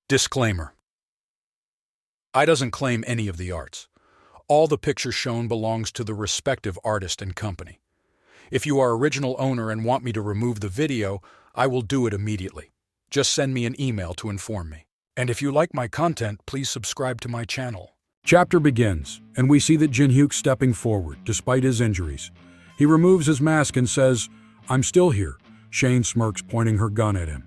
Disclaimer. I doesn't claim any of the arts. All the pictures shown belongs to the respective artist and company. If you are original owner and want me to remove the video, I will do it immediately. Just send me an email to inform me. And if you like my content, please subscribe to my channel. Chapter begins, and we see that Jin-hyuk stepping forward, despite his injuries. He removes his mask and says, "I'm still here." Shane smirks, pointing her gun at him.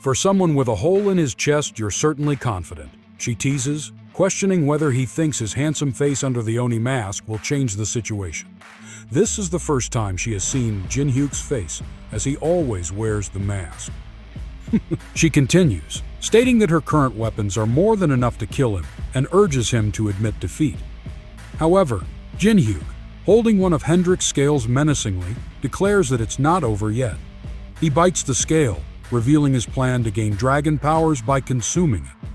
"For someone with a hole in his chest, you're certainly confident," she teases, questioning whether he thinks his handsome face under the Oni mask will change the situation. This is the first time she has seen Jin-hyuk's face, as he always wears the mask. She continues, stating that her current weapons are more than enough to kill him, and urges him to admit defeat. However, Jin-hyuk, holding one of Hendrik's scales menacingly, declares that it's not over yet. He bites the scale, revealing his plan to gain dragon powers by consuming it.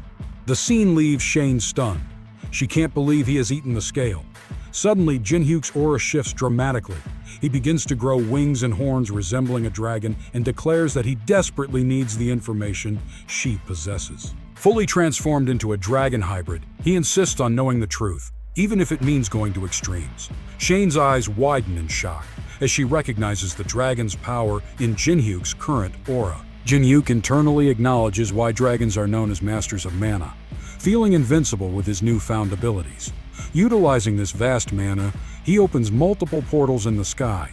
The scene leaves Shane stunned. She can't believe he has eaten the scale. Suddenly, Jin-hyuk's aura shifts dramatically. He begins to grow wings and horns resembling a dragon and declares that he desperately needs the information she possesses. Fully transformed into a dragon hybrid, he insists on knowing the truth, even if it means going to extremes. Shane's eyes widen in shock as she recognizes the dragon's power in Jin-hyuk's current aura. Jin-hyuk internally acknowledges why dragons are known as masters of mana, feeling invincible with his newfound abilities. Utilizing this vast mana, he opens multiple portals in the sky.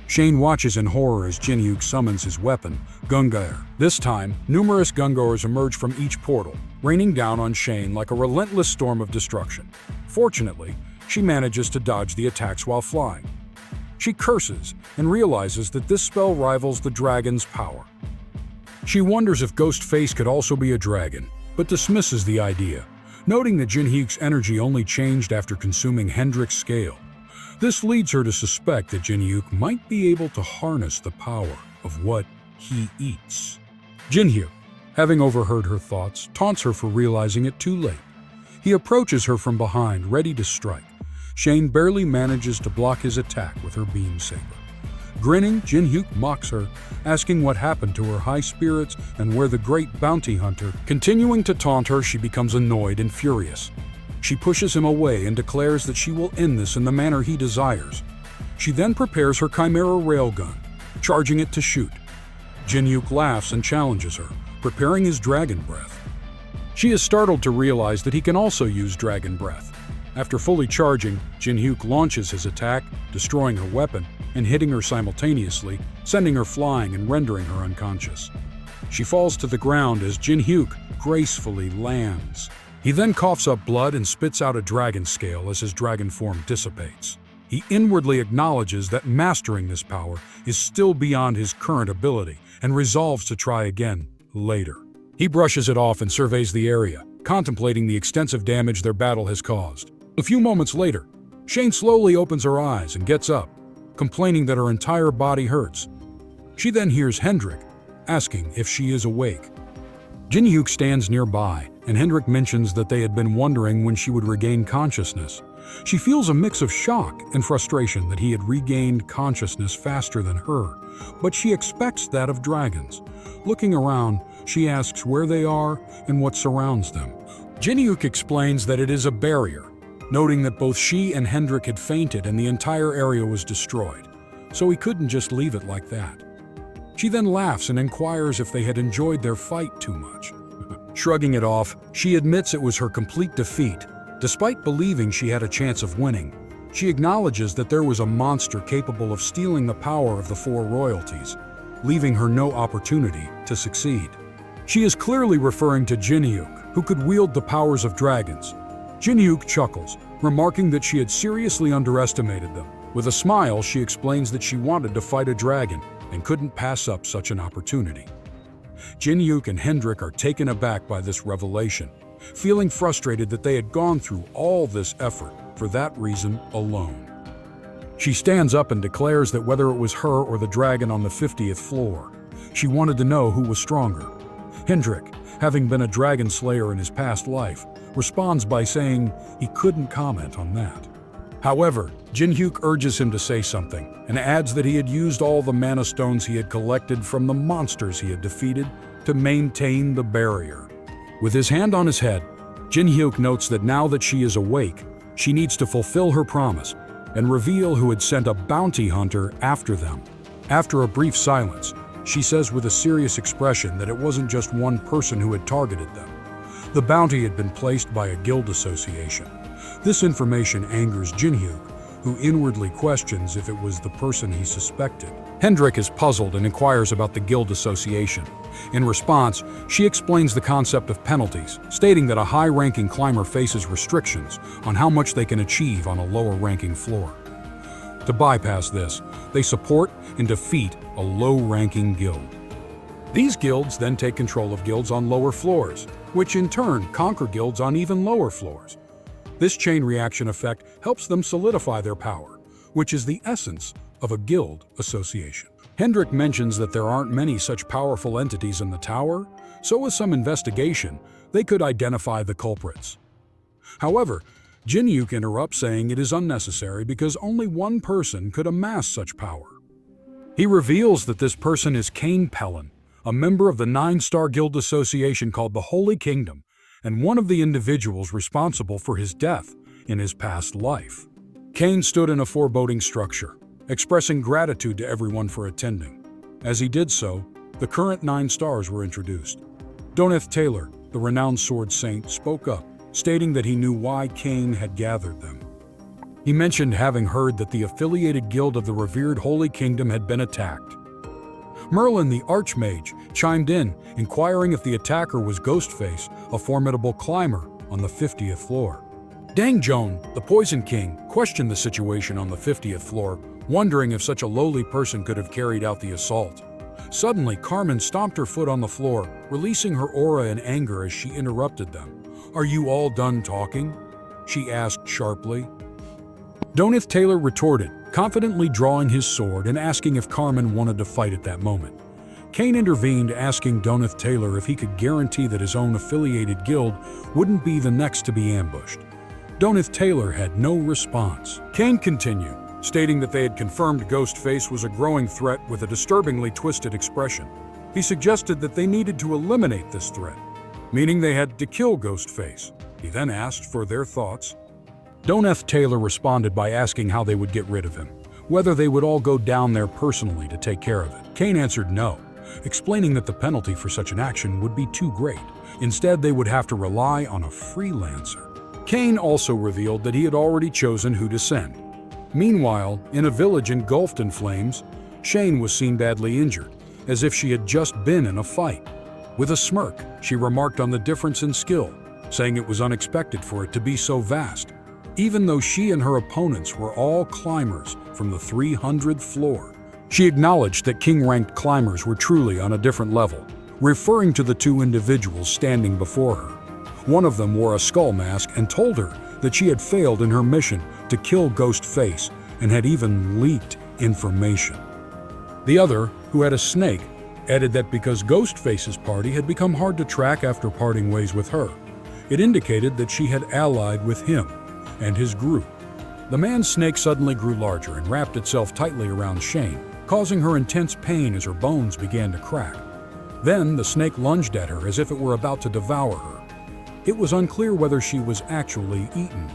Shane watches in horror as Jin-hyuk summons his weapon, Gungair. This time, numerous Gungaers emerge from each portal, raining down on Shane like a relentless storm of destruction. Fortunately, she manages to dodge the attacks while flying. She curses and realizes that this spell rivals the dragon's power. She wonders if Ghostface could also be a dragon, but dismisses the idea, noting that Jin-hyuk's energy only changed after consuming Hendrik's scale. This leads her to suspect that Jin-hyuk might be able to harness the power of what he eats. Jin-hyuk, having overheard her thoughts, taunts her for realizing it too late. He approaches her from behind, ready to strike. Shane barely manages to block his attack with her beam saber. Grinning, Jin-hyuk mocks her, asking what happened to her high spirits and where the great bounty hunter. Continuing to taunt her, she becomes annoyed and furious. She pushes him away and declares that she will end this in the manner he desires. She then prepares her chimera railgun, charging it to shoot. Jin-hyuk laughs and challenges her, preparing his dragon breath. She is startled to realize that he can also use dragon breath. After fully charging, Jin-hyuk launches his attack, destroying her weapon and hitting her simultaneously, sending her flying and rendering her unconscious. She falls to the ground as Jin-hyuk gracefully lands. He then coughs up blood and spits out a dragon scale as his dragon form dissipates. He inwardly acknowledges that mastering this power is still beyond his current ability and resolves to try again later. He brushes it off and surveys the area, contemplating the extensive damage their battle has caused. A few moments later, Shane slowly opens her eyes and gets up, complaining that her entire body hurts. She then hears Hendrik, asking if she is awake. Jin-hyuk stands nearby, and Hendrik mentions that they had been wondering when she would regain consciousness. She feels a mix of shock and frustration that he had regained consciousness faster than her, but she expects that of dragons. Looking around, she asks where they are and what surrounds them. Jin-hyuk explains that it is a barrier, noting that both she and Hendrik had fainted and the entire area was destroyed, so he couldn't just leave it like that. She then laughs and inquires if they had enjoyed their fight too much. Shrugging it off, she admits it was her complete defeat. Despite believing she had a chance of winning, she acknowledges that there was a monster capable of stealing the power of the four royalties, leaving her no opportunity to succeed. She is clearly referring to Jin-hyuk, who could wield the powers of dragons. Jin-hyuk chuckles, remarking that she had seriously underestimated them. With a smile, she explains that she wanted to fight a dragon and couldn't pass up such an opportunity. Jin-hyuk and Hendrik are taken aback by this revelation, feeling frustrated that they had gone through all this effort for that reason alone. She stands up and declares that whether it was her or the dragon on the 50th floor, she wanted to know who was stronger. Hendrik, having been a dragon slayer in his past life, responds by saying he couldn't comment on that. However, Jin-hyuk urges him to say something and adds that he had used all the mana stones he had collected from the monsters he had defeated to maintain the barrier. With his hand on his head, Jin-hyuk notes that now that she is awake, she needs to fulfill her promise and reveal who had sent a bounty hunter after them. After a brief silence, she says with a serious expression that it wasn't just one person who had targeted them. The bounty had been placed by a guild association. This information angers Jin-hyuk, who inwardly questions if it was the person he suspected. Hendrik is puzzled and inquires about the guild association. In response, she explains the concept of penalties, stating that a high-ranking climber faces restrictions on how much they can achieve on a lower-ranking floor. To bypass this, they support and defeat a low-ranking guild. These guilds then take control of guilds on lower floors, which in turn conquer guilds on even lower floors. This chain reaction effect helps them solidify their power, which is the essence of a guild association. Hendrik mentions that there aren't many such powerful entities in the tower, so with some investigation, they could identify the culprits. However, Jin-hyuk interrupts, saying it is unnecessary because only one person could amass such power. He reveals that this person is Kane Pellin, a member of the 9-star guild association called the Holy Kingdom, and one of the individuals responsible for his death in his past life. Kane stood in a foreboding structure, expressing gratitude to everyone for attending. As he did so, the current 9 stars were introduced. Doneth Taylor, the renowned sword saint, spoke up, stating that he knew why Kane had gathered them. He mentioned having heard that the affiliated guild of the revered Holy Kingdom had been attacked. Merlin the Archmage chimed in, inquiring if the attacker was Ghostface, a formidable climber on the 50th floor. Dang Joan, the Poison King, questioned the situation on the 50th floor, wondering if such a lowly person could have carried out the assault. Suddenly, Carmen stomped her foot on the floor, releasing her aura in anger as she interrupted them. "Are you all done talking?" she asked sharply. Doneth Taylor retorted, confidently drawing his sword and asking if Carmen wanted to fight at that moment. Kane intervened, asking Doneth Taylor if he could guarantee that his own affiliated guild wouldn't be the next to be ambushed. Doneth Taylor had no response. Kane continued, stating that they had confirmed Ghostface was a growing threat with a disturbingly twisted expression. He suggested that they needed to eliminate this threat, meaning they had to kill Ghostface. He then asked for their thoughts. Doneth Taylor responded by asking how they would get rid of him, whether they would all go down there personally to take care of it. Kane answered no, explaining that the penalty for such an action would be too great. Instead, they would have to rely on a freelancer. Kane also revealed that he had already chosen who to send. Meanwhile, in a village engulfed in flames, Shane was seen badly injured, as if she had just been in a fight. With a smirk, she remarked on the difference in skill, saying it was unexpected for it to be so vast, even though she and her opponents were all climbers from the 300th floor. She acknowledged that king-ranked climbers were truly on a different level, referring to the 2 individuals standing before her. One of them wore a skull mask and told her that she had failed in her mission to kill Ghostface and had even leaked information. The other, who had a snake, added that because Ghostface's party had become hard to track after parting ways with her, it indicated that she had allied with him and his group. The man's snake suddenly grew larger and wrapped itself tightly around Shane, causing her intense pain as her bones began to crack. Then the snake lunged at her as if it were about to devour her. It was unclear whether she was actually eaten.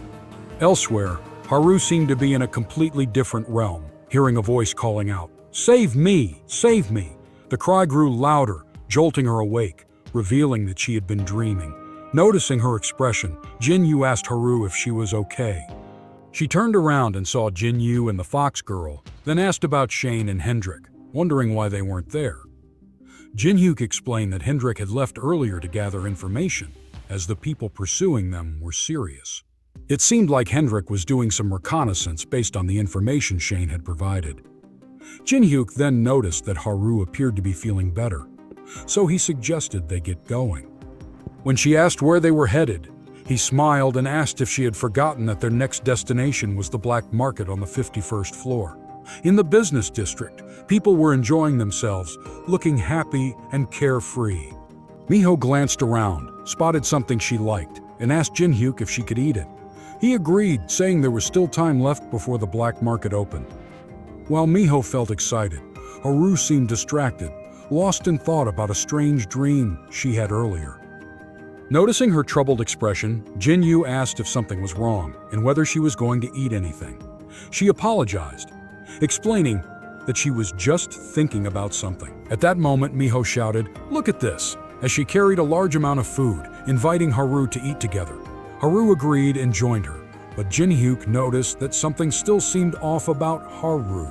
Elsewhere, Haru seemed to be in a completely different realm, hearing a voice calling out, "Save me! Save me!" The cry grew louder, jolting her awake, revealing that she had been dreaming. Noticing her expression, Jin-Yu asked Haru if she was okay. She turned around and saw Jin-Yu and the fox girl, then asked about Shane and Hendrik, wondering why they weren't there. Jin-Hyuk explained that Hendrik had left earlier to gather information, as the people pursuing them were serious. It seemed like Hendrik was doing some reconnaissance based on the information Shane had provided. Jin-Hyuk then noticed that Haru appeared to be feeling better, so he suggested they get going. When she asked where they were headed, he smiled and asked if she had forgotten that their next destination was the black market on the 51st floor. In the business district, people were enjoying themselves, looking happy and carefree. Miho glanced around, spotted something she liked, and asked Jin-Hyuk if she could eat it. He agreed, saying there was still time left before the black market opened. While Miho felt excited, Haru seemed distracted, lost in thought about a strange dream she had earlier. Noticing her troubled expression, Jinyu asked if something was wrong and whether she was going to eat anything. She apologized, explaining that she was just thinking about something. At that moment, Miho shouted, "Look at this," as she carried a large amount of food, inviting Haru to eat together. Haru agreed and joined her, but Jinhyuk noticed that something still seemed off about Haru.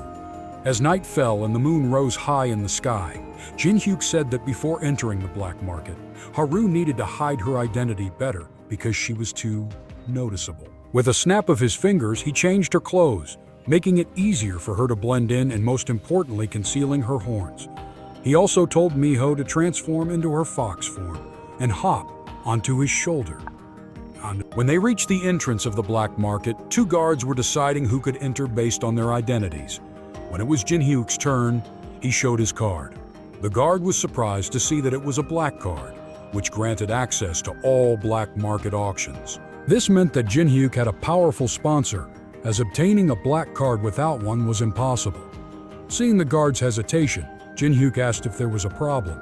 As night fell and the moon rose high in the sky, Jinhyuk said that before entering the black market, Haru needed to hide her identity better because she was too noticeable. With a snap of his fingers, he changed her clothes, making it easier for her to blend in and most importantly concealing her horns. He also told Miho to transform into her fox form and hop onto his shoulder. When they reached the entrance of the black market, two guards were deciding who could enter based on their identities. When it was Jinhyuk's turn, he showed his card. The guard was surprised to see that it was a black card, which granted access to all black market auctions. This meant that Jinhyuk had a powerful sponsor, as obtaining a black card without one was impossible. Seeing the guard's hesitation, Jinhyuk asked if there was a problem.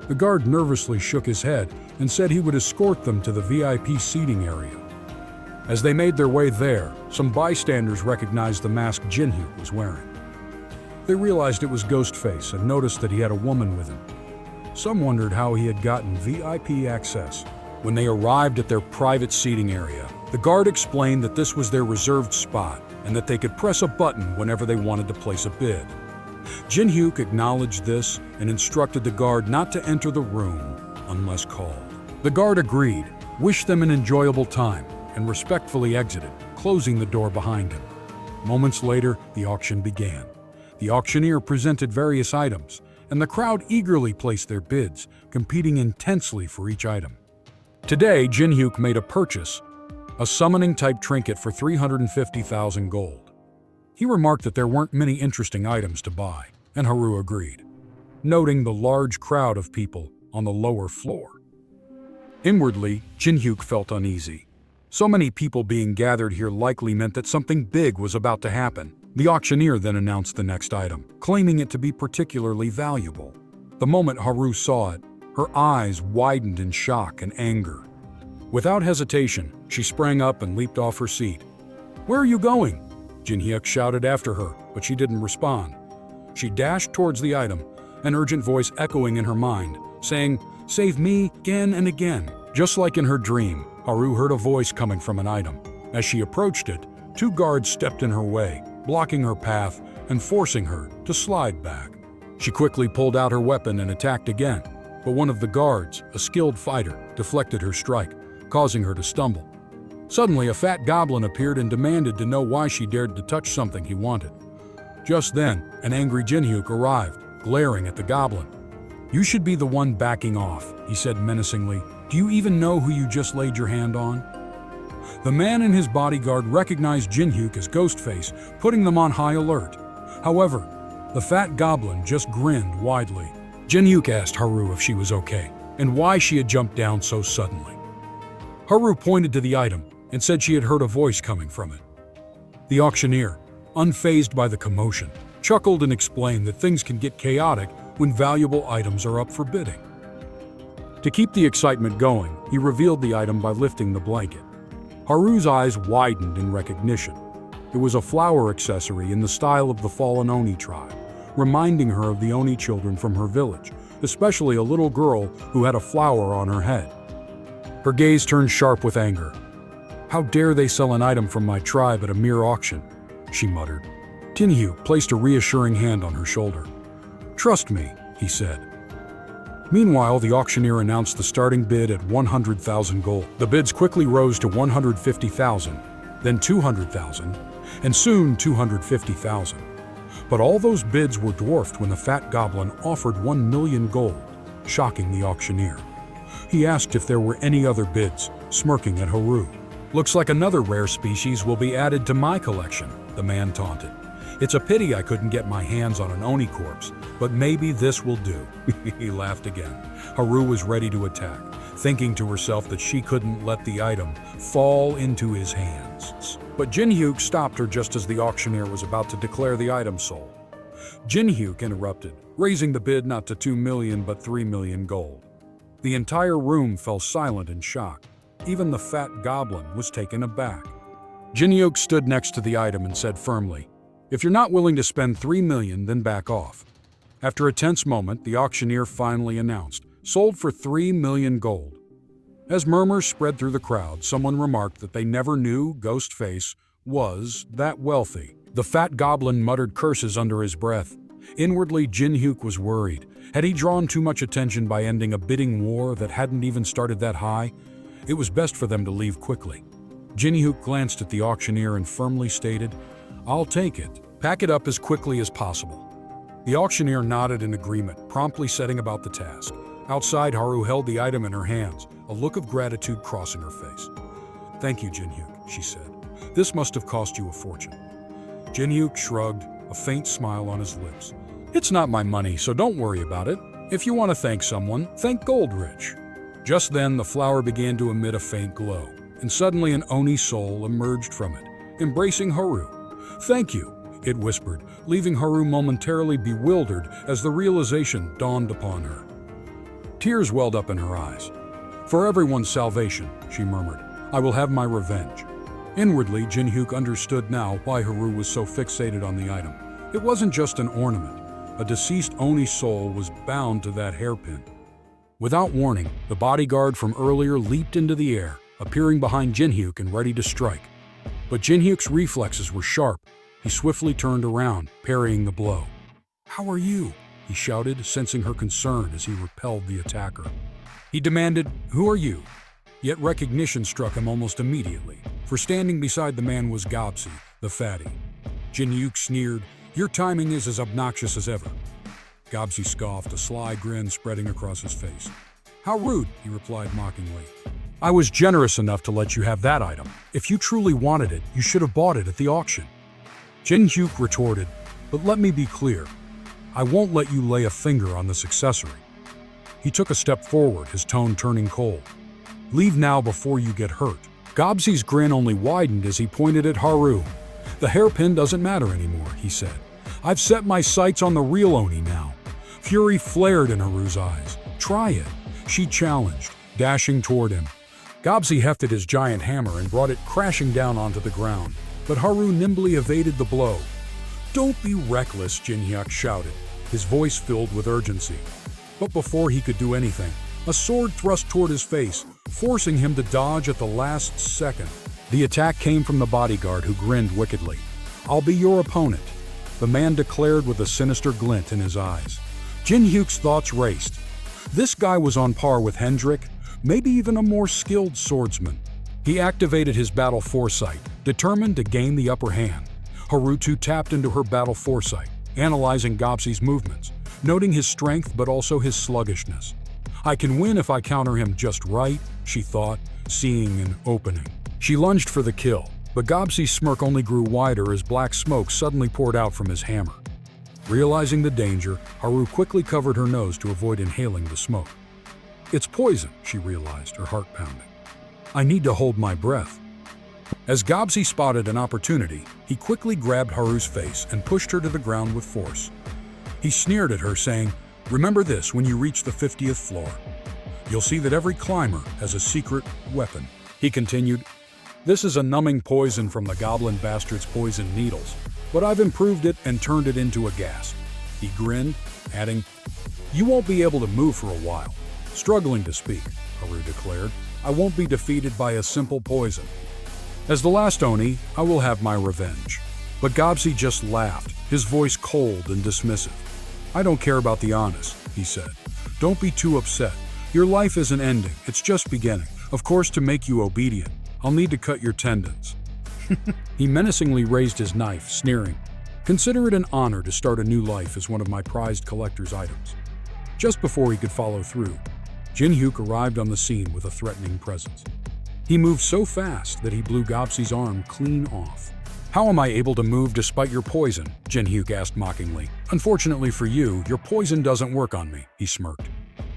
The guard nervously shook his head and said he would escort them to the VIP seating area. As they made their way there, some bystanders recognized the mask Jinhyuk was wearing. They realized it was Ghostface and noticed that he had a woman with him. Some wondered how he had gotten VIP access. When they arrived at their private seating area, the guard explained that this was their reserved spot and that they could press a button whenever they wanted to place a bid. Jinhyuk acknowledged this and instructed the guard not to enter the room unless called. The guard agreed, wished them an enjoyable time, and respectfully exited, closing the door behind him. Moments later, the auction began. The auctioneer presented various items, and the crowd eagerly placed their bids, competing intensely for each item. Today, Jinhyuk made a purchase, a summoning-type trinket for 350,000 gold. He remarked that there weren't many interesting items to buy, and Haru agreed, noting the large crowd of people on the lower floor. Inwardly, Jinhyuk felt uneasy. So many people being gathered here likely meant that something big was about to happen. The auctioneer then announced the next item, claiming it to be particularly valuable. The moment Haru saw it, her eyes widened in shock and anger. Without hesitation, she sprang up and leaped off her seat. "Where are you going?" Jinhyuk shouted after her, but she didn't respond. She dashed towards the item, an urgent voice echoing in her mind, saying, "Save me," again and again. Just like in her dream, Haru heard a voice coming from an item. As she approached it, two guards stepped in her way, blocking her path and forcing her to slide back. She quickly pulled out her weapon and attacked again, but one of the guards, a skilled fighter, deflected her strike, causing her to stumble. Suddenly, a fat goblin appeared and demanded to know why she dared to touch something he wanted. Just then, an angry Jinhyuk arrived, glaring at the goblin. "You should be the one backing off," he said menacingly. "Do you even know who you just laid your hand on?" The man and his bodyguard recognized Jinhyuk as Ghostface, putting them on high alert. However, the fat goblin just grinned widely. Jinhyuk asked Haru if she was okay, and why she had jumped down so suddenly. Haru pointed to the item and said she had heard a voice coming from it. The auctioneer, unfazed by the commotion, chuckled and explained that things can get chaotic when valuable items are up for bidding. To keep the excitement going, he revealed the item by lifting the blanket. Haru's eyes widened in recognition. It was a flower accessory in the style of the fallen Oni tribe, reminding her of the Oni children from her village, especially a little girl who had a flower on her head. Her gaze turned sharp with anger. "How dare they sell an item from my tribe at a mere auction?" she muttered. Jinhyuk placed a reassuring hand on her shoulder. "Trust me," he said. Meanwhile, the auctioneer announced the starting bid at 100,000 gold. The bids quickly rose to 150,000, then 200,000, and soon 250,000. But all those bids were dwarfed when the fat goblin offered 1 million gold, shocking the auctioneer. He asked if there were any other bids, smirking at Haru. "Looks like another rare species will be added to my collection," the man taunted. "It's a pity I couldn't get my hands on an Oni corpse, but maybe this will do." He laughed again. Haru was ready to attack, thinking to herself that she couldn't let the item fall into his hands. But Jinhyuk stopped her just as the auctioneer was about to declare the item sold. Jinhyuk interrupted, raising the bid not to 2 million but 3 million gold. The entire room fell silent in shock. Even the fat goblin was taken aback. Jinhyuk stood next to the item and said firmly, "If you're not willing to spend 3 million, then back off." After a tense moment, the auctioneer finally announced, "Sold for 3 million gold." As murmurs spread through the crowd, someone remarked that they never knew Ghostface was that wealthy. The fat goblin muttered curses under his breath. Inwardly, Jinhyuk was worried. Had he drawn too much attention by ending a bidding war that hadn't even started that high? It was best for them to leave quickly. Jinhyuk glanced at the auctioneer and firmly stated, "I'll take it. Pack it up as quickly as possible." The auctioneer nodded in agreement, promptly setting about the task. Outside, Haru held the item in her hands, a look of gratitude crossing her face. "Thank you, Jinhyuk," she said. "This must have cost you a fortune." Jinhyuk shrugged, a faint smile on his lips. "It's not my money, so don't worry about it. If you want to thank someone, thank Goldrich." Just then, the flower began to emit a faint glow, and suddenly an Oni soul emerged from it, embracing Haru. "Thank you," it whispered, leaving Haru momentarily bewildered as the realization dawned upon her. Tears welled up in her eyes. "For everyone's salvation," she murmured, "I will have my revenge." Inwardly, Jinhyuk understood now why Haru was so fixated on the item. It wasn't just an ornament. A deceased Oni soul was bound to that hairpin. Without warning, the bodyguard from earlier leaped into the air, appearing behind Jinhyuk and ready to strike. But Jinhyuk's reflexes were sharp. He swiftly turned around, parrying the blow. "How are you?" he shouted, sensing her concern as he repelled the attacker. He demanded, "Who are you?" Yet recognition struck him almost immediately, for standing beside the man was Gobsi, the fatty. Jinhyuk sneered, "Your timing is as obnoxious as ever." Gobsi scoffed, a sly grin spreading across his face. "How rude," he replied mockingly. "I was generous enough to let you have that item. If you truly wanted it, you should have bought it at the auction." Jinhyuk retorted, "But let me be clear. I won't let you lay a finger on this accessory." He took a step forward, his tone turning cold. "Leave now before you get hurt." Gobsi's grin only widened as he pointed at Haru. "The hairpin doesn't matter anymore," he said. "I've set my sights on the real Oni now." Fury flared in Haru's eyes. "Try it," she challenged, dashing toward him. Gobsi hefted his giant hammer and brought it crashing down onto the ground, but Haru nimbly evaded the blow. "Don't be reckless," Jinhyuk shouted, his voice filled with urgency. But before he could do anything, a sword thrust toward his face, forcing him to dodge at the last second. The attack came from the bodyguard, who grinned wickedly. "I'll be your opponent," the man declared with a sinister glint in his eyes. Jinhyuk's thoughts raced. This guy was on par with Hendrik, maybe even a more skilled swordsman. He activated his battle foresight, determined to gain the upper hand. Haru too tapped into her battle foresight, analyzing Gobsi's movements, noting his strength but also his sluggishness. "I can win if I counter him just right," she thought, seeing an opening. She lunged for the kill, but Gobsi's smirk only grew wider as black smoke suddenly poured out from his hammer. Realizing the danger, Haru quickly covered her nose to avoid inhaling the smoke. "It's poison," she realized, her heart pounding. "I need to hold my breath." As Gobsi spotted an opportunity, he quickly grabbed Haru's face and pushed her to the ground with force. He sneered at her, saying, "Remember this when you reach the 50th floor. You'll see that every climber has a secret weapon." He continued, "This is a numbing poison from the goblin bastard's poison needles, but I've improved it and turned it into a gas." He grinned, adding, "You won't be able to move for a while." Struggling to speak, Haru declared, "I won't be defeated by a simple poison. As the last Oni, I will have my revenge." But Gobsi just laughed, his voice cold and dismissive. "I don't care about the honest," he said. "Don't be too upset. Your life isn't ending, it's just beginning. Of course, to make you obedient, I'll need to cut your tendons." He menacingly raised his knife, sneering, "Consider it an honor to start a new life as one of my prized collector's items." Just before he could follow through, Jinhyuk arrived on the scene with a threatening presence. He moved so fast that he blew Gobsi's arm clean off. "How am I able to move despite your poison?" Jinhyuk asked mockingly. "Unfortunately for you, your poison doesn't work on me," he smirked.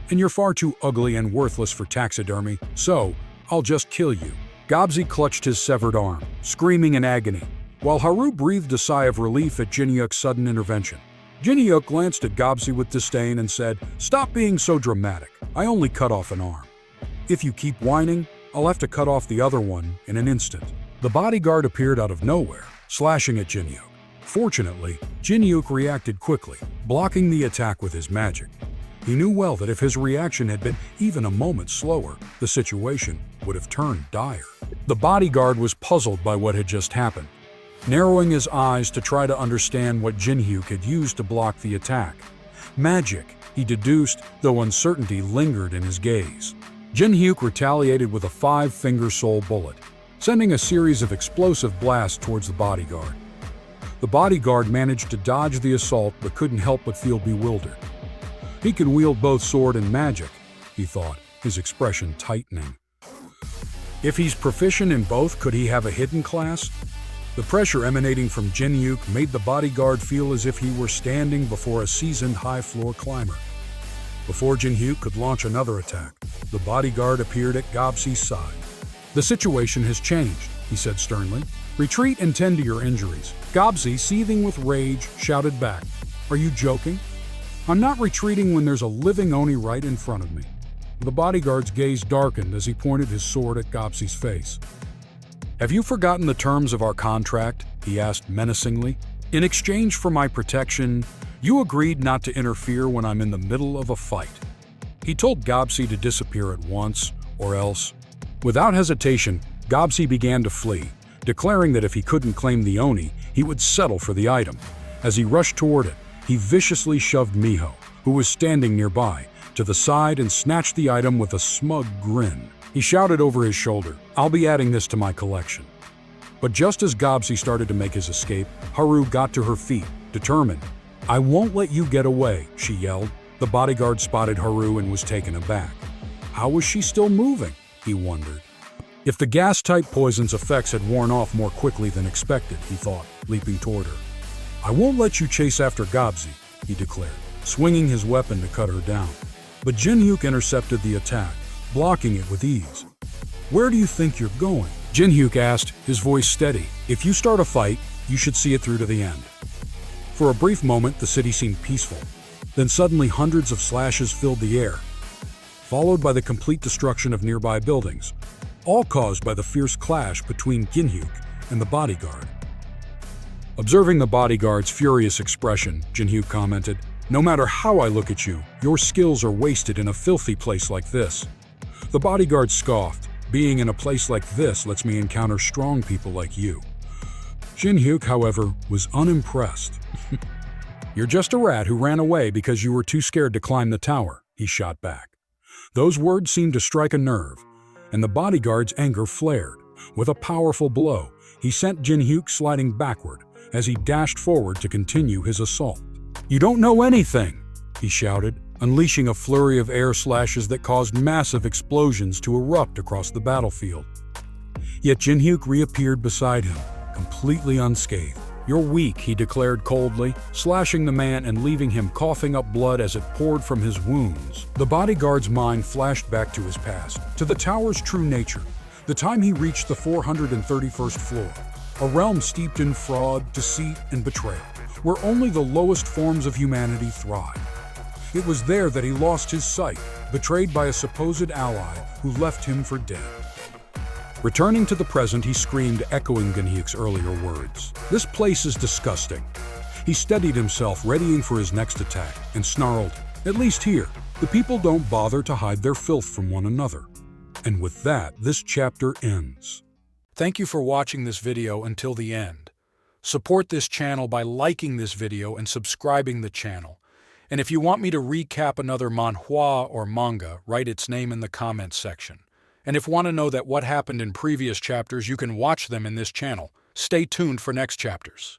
"And you're far too ugly and worthless for taxidermy, so I'll just kill you." Gobsi clutched his severed arm, screaming in agony, while Haru breathed a sigh of relief at Jinhyuk's sudden intervention. Jinhyuk glanced at Gobsi with disdain and said, "Stop being so dramatic. I only cut off an arm. If you keep whining, I'll have to cut off the other one in an instant." The bodyguard appeared out of nowhere, slashing at Jinhyuk. Fortunately, Jinhyuk reacted quickly, blocking the attack with his magic. He knew well that if his reaction had been even a moment slower, the situation would have turned dire. The bodyguard was puzzled by what had just happened, narrowing his eyes to try to understand what Jinhyuk had used to block the attack. Magic, he deduced, though uncertainty lingered in his gaze. Jinhyuk retaliated with a 5-finger soul bullet, sending a series of explosive blasts towards the bodyguard. The bodyguard managed to dodge the assault but couldn't help but feel bewildered. He can wield both sword and magic, he thought, his expression tightening. If he's proficient in both, could he have a hidden class? The pressure emanating from Jinhyuk made the bodyguard feel as if he were standing before a seasoned high-floor climber. Before Jinhyuk could launch another attack, the bodyguard appeared at Gobsi's side. "The situation has changed," he said sternly. "Retreat and tend to your injuries." Gobsi, seething with rage, shouted back, "Are you joking? I'm not retreating when there's a living Oni right in front of me." The bodyguard's gaze darkened as he pointed his sword at Gobsi's face. "Have you forgotten the terms of our contract?" he asked menacingly. "In exchange for my protection, you agreed not to interfere when I'm in the middle of a fight." He told Gobsi to disappear at once, or else. Without hesitation, Gobsi began to flee, declaring that if he couldn't claim the Oni, he would settle for the item. As he rushed toward it, he viciously shoved Miho, who was standing nearby, to the side and snatched the item with a smug grin. He shouted over his shoulder, "I'll be adding this to my collection." But just as Gobsi started to make his escape, Haru got to her feet, determined. "I won't let you get away," she yelled. The bodyguard spotted Haru and was taken aback. How was she still moving? He wondered. If the gas-type poison's effects had worn off more quickly than expected, he thought, leaping toward her. "I won't let you chase after Gobsi," he declared, swinging his weapon to cut her down. But Jinhyuk intercepted the attack, blocking it with ease. "Where do you think you're going?" Jinhyuk asked, his voice steady. "If you start a fight, you should see it through to the end." For a brief moment, the city seemed peaceful. Then suddenly hundreds of slashes filled the air, followed by the complete destruction of nearby buildings, all caused by the fierce clash between Jinhyuk and the bodyguard. Observing the bodyguard's furious expression, Jinhyuk commented, "No matter how I look at you, your skills are wasted in a filthy place like this." The bodyguard scoffed, "Being in a place like this lets me encounter strong people like you." Jinhyuk, however, was unimpressed. "You're just a rat who ran away because you were too scared to climb the tower," he shot back. Those words seemed to strike a nerve, and the bodyguard's anger flared. With a powerful blow, he sent Jinhyuk sliding backward as he dashed forward to continue his assault. "You don't know anything!" he shouted, unleashing a flurry of air slashes that caused massive explosions to erupt across the battlefield. Yet Jinhyuk reappeared beside him, completely unscathed. "You're weak," he declared coldly, slashing the man and leaving him coughing up blood as it poured from his wounds. The bodyguard's mind flashed back to his past, to the tower's true nature, the time he reached the 431st floor, a realm steeped in fraud, deceit, and betrayal, where only the lowest forms of humanity thrive. It was there that he lost his sight, betrayed by a supposed ally who left him for dead. Returning to the present, he screamed, echoing Jinhyuk's earlier words. "This place is disgusting." He steadied himself, readying for his next attack, and snarled, "At least here, the people don't bother to hide their filth from one another." And with that, this chapter ends. Thank you for watching this video until the end. Support this channel by liking this video and subscribing the channel. And if you want me to recap another manhwa or manga, write its name in the comments section. And if you want to know that what happened in previous chapters, you can watch them in this channel. Stay tuned for next chapters.